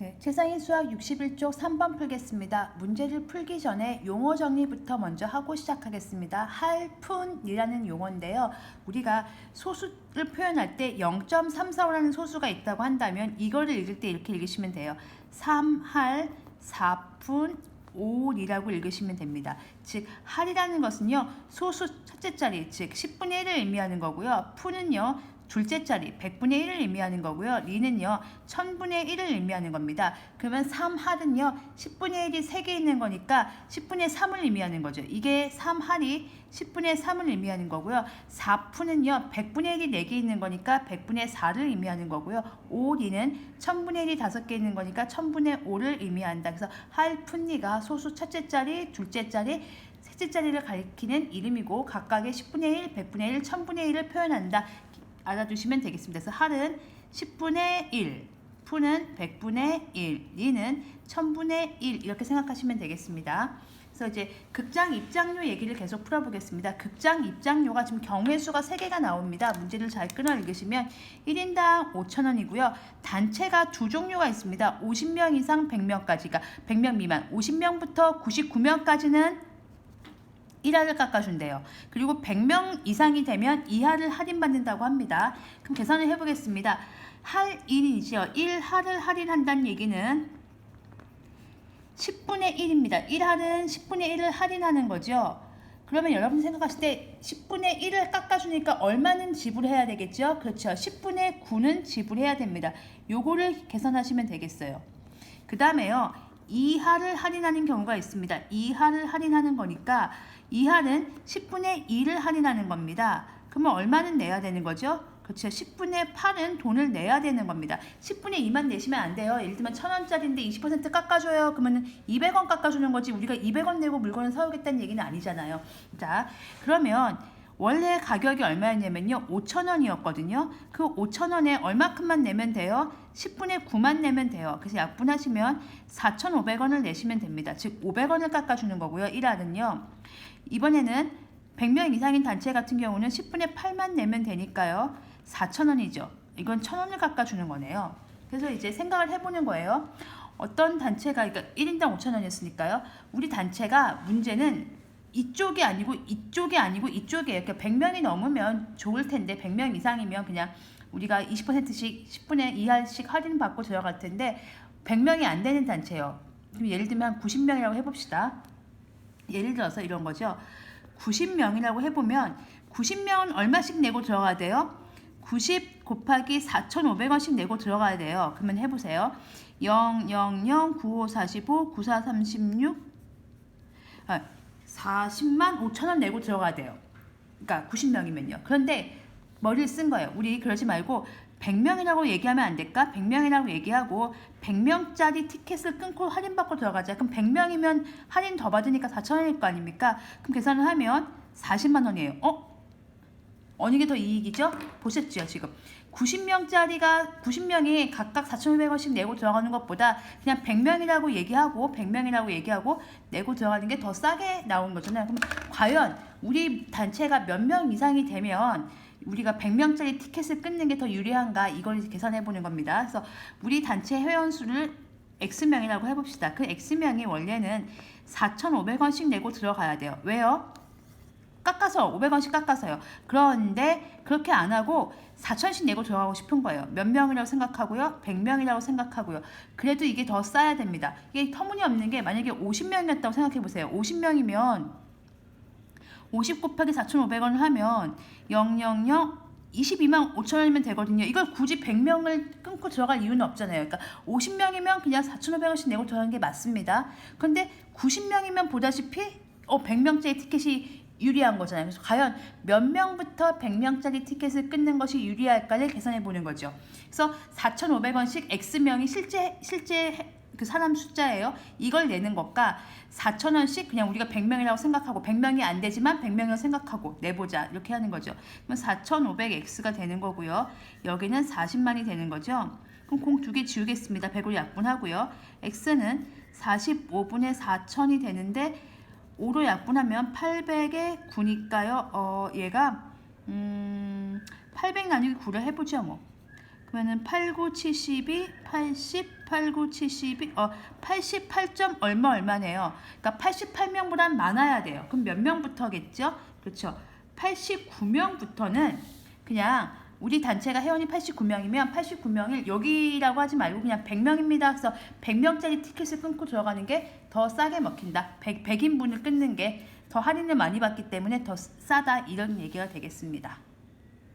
네, 최상위 수학 61쪽 3번 풀겠습니다. 문제를 풀기 전에 용어 정리부터 먼저 하고 시작하겠습니다. 할푼이라는 용어인데요. 우리가 소수를 표현할 때 0.345라는 소수가 있다고 한다면 이거를 읽을 때 이렇게 읽으시면 돼요. 3할 4푼 5이라고 읽으시면 됩니다. 즉 할이라는 것은요 소수 첫째 자리 즉 10분의 1을 의미하는 거고요. 푼은요 둘째 자리 100분의 1을 의미하는 거고요. 리는요 1000분의 1을 의미하는 겁니다. 그러면 3할은요 10분의 1이 3개 있는 거니까 10분의 3을 의미하는 거죠. 이게 3할이 10분의 3을 의미하는 거고요. 4푼은요 100분의 1이 4개 있는 거니까 100분의 4를 의미하는 거고요. 5리는 1000분의 1이 5개 있는 거니까 1000분의 5를 의미한다. 그래서 할푼리가 소수 첫째 자리, 둘째 자리, 셋째 자리를 가리키는 이름이고 각각의 10분의 1, 100분의 1, 1000분의 1을 표현한다. 알아두시면 되겠습니다. 그래서 할은 10분의 1, 푼은 100분의 1, 리는 1000분의 1 이렇게 생각하시면 되겠습니다. 그래서 이제 극장 입장료 얘기를 계속 풀어보겠습니다. 극장 입장료가 지금 경우의 수가 3개가 나옵니다. 문제를 잘 끊어 읽으시면 1인당 5,000원이고요. 단체가 두 종류가 있습니다. 50명 이상 100명까지가 100명 미만 50명부터 99명까지는 1할을 깎아준대요. 그리고 100명 이상이 되면 2할을 할인받는다고 합니다. 그럼 계산을 해보겠습니다. 할인이죠. 1할을 할인한다는 얘기는 10분의 1입니다. 1할은 10분의 1을 할인하는 거죠. 그러면 여러분 생각하실 때 10분의 1을 깎아주니까 얼마는 지불해야 되겠죠? 그렇죠. 10분의 9는 지불해야 됩니다. 요거를 계산하시면 되겠어요. 그 다음에요. 2할을 할인하는 경우가 있습니다. 2할을 할인하는 거니까 2할은 10분의 2를 할인하는 겁니다. 그러면 얼마는 내야 되는 거죠? 그렇죠. 10분의 8은 돈을 내야 되는 겁니다. 10분의 2만 내시면 안 돼요. 예를 들면 1000원짜리인데 20% 깎아줘요. 그러면 200원 깎아주는 거지 우리가 200원 내고 물건을 사오겠다는 얘기는 아니잖아요. 자, 그러면 원래 가격이 얼마였냐면요 5,000원이었거든요. 그 5,000원에 얼마큼만 내면 돼요? 10분의 9만 내면 돼요. 그래서 약분하시면 4,500원을 내시면 됩니다. 즉 500원을 깎아주는 거고요. 1할은요. 이번에는 100명 이상인 단체 같은 경우는 10분의 8만 내면 되니까요. 4,000원이죠. 이건 1,000원을 깎아주는 거네요. 그래서 이제 생각을 해보는 거예요. 어떤 단체가 그러니까 1인당 5,000원이었으니까요. 우리 단체가 문제는 이쪽이 아니고 이쪽이에요. 그러니까 100명이 넘으면 좋을 텐데 100명 이상이면 그냥 우리가 20%씩 10분의 2할씩 할인받고 들어갈 텐데 100명이 안 되는 단체예요. 그럼 예를 들면 90명이라고 해봅시다. 예를 들어서 이런 거죠. 90명이라고 해보면 90명은 얼마씩 내고 들어가야 돼요? 90 곱하기 4,500원씩 내고 들어가야 돼요. 그러면 해보세요. 0, 0, 0, 95, 45, 94, 36 40만 5천원 내고 들어가야 돼요. 그러니까 90명이면요. 그런데 머리를 쓴 거예요. 우리 그러지 말고 100명이라고 얘기하면 안 될까? 100명이라고 얘기하고 100명짜리 티켓을 끊고 할인받고 들어가자. 그럼 100명이면 할인 더 받으니까 4,000원일 거 아닙니까? 그럼 계산을 하면 40만 원이에요. 어느 게 더 이익이죠? 보셨죠 지금 90명이 각각 4,500원씩 내고 들어가는 것보다 그냥 100명이라고 얘기하고 내고 들어가는 게 더 싸게 나온 거잖아요. 그럼 과연 우리 단체가 몇 명 이상이 되면 우리가 100명짜리 티켓을 끊는 게 더 유리한가 이걸 계산해 보는 겁니다. 그래서 우리 단체 회원 수를 X명이라고 해봅시다. 그 X명이 원래는 4,500원씩 내고 들어가야 돼요. 왜요? 깎아서 500원씩 깎아서요. 그런데 그렇게 안 하고 4,000원씩 내고 들어가고 싶은 거예요. 몇 명이라고 생각하고요? 100명이라고 생각하고요. 그래도 이게 더 싸야 됩니다. 이게 터무니없는 게 만약에 50명이었다고 생각해 보세요. 50명이면 50 곱하기 4,500원을 하면 000 22만 5천원이면 되거든요. 이걸 굳이 100명을 끊고 들어갈 이유는 없잖아요. 그러니까 50명이면 그냥 4,500원씩 내고 들어가는 게 맞습니다. 그런데 90명이면 보다시피 100명짜리 티켓이 유리한 거잖아요. 그래서 과연 몇 명부터 100명짜리 티켓을 끊는 것이 유리할까를 계산해 보는 거죠. 그래서 4,500원씩 X명이 실제 그 사람 숫자예요. 이걸 내는 것과 4,000원씩 그냥 우리가 100명이라고 생각하고 100명이 안 되지만 100명이라고 생각하고 내보자 이렇게 하는 거죠. 그럼 4,500X가 되는 거고요. 여기는 40만이 되는 거죠. 그럼 공 2개 지우겠습니다. 100으로 약분하고요. X는 45분의 4,000이 되는데 5로 약분하면 800에 9니까요. 얘가 800 나누기 9를 해보죠. 뭐. 그러면은 89, 72, 80, 89, 72, 88점 얼마네요. 그러니까 88명보단 많아야 돼요. 그럼 몇 명부터겠죠? 그렇죠. 89명부터는 그냥 우리 단체가 회원이 89명이면 89명일 여기라고 하지 말고 그냥 100명입니다. 그래서 100명짜리 티켓을 끊고 들어가는 게 더 싸게 먹힌다. 100인분을 끊는 게 더 할인을 많이 받기 때문에 더 싸다. 이런 얘기가 되겠습니다.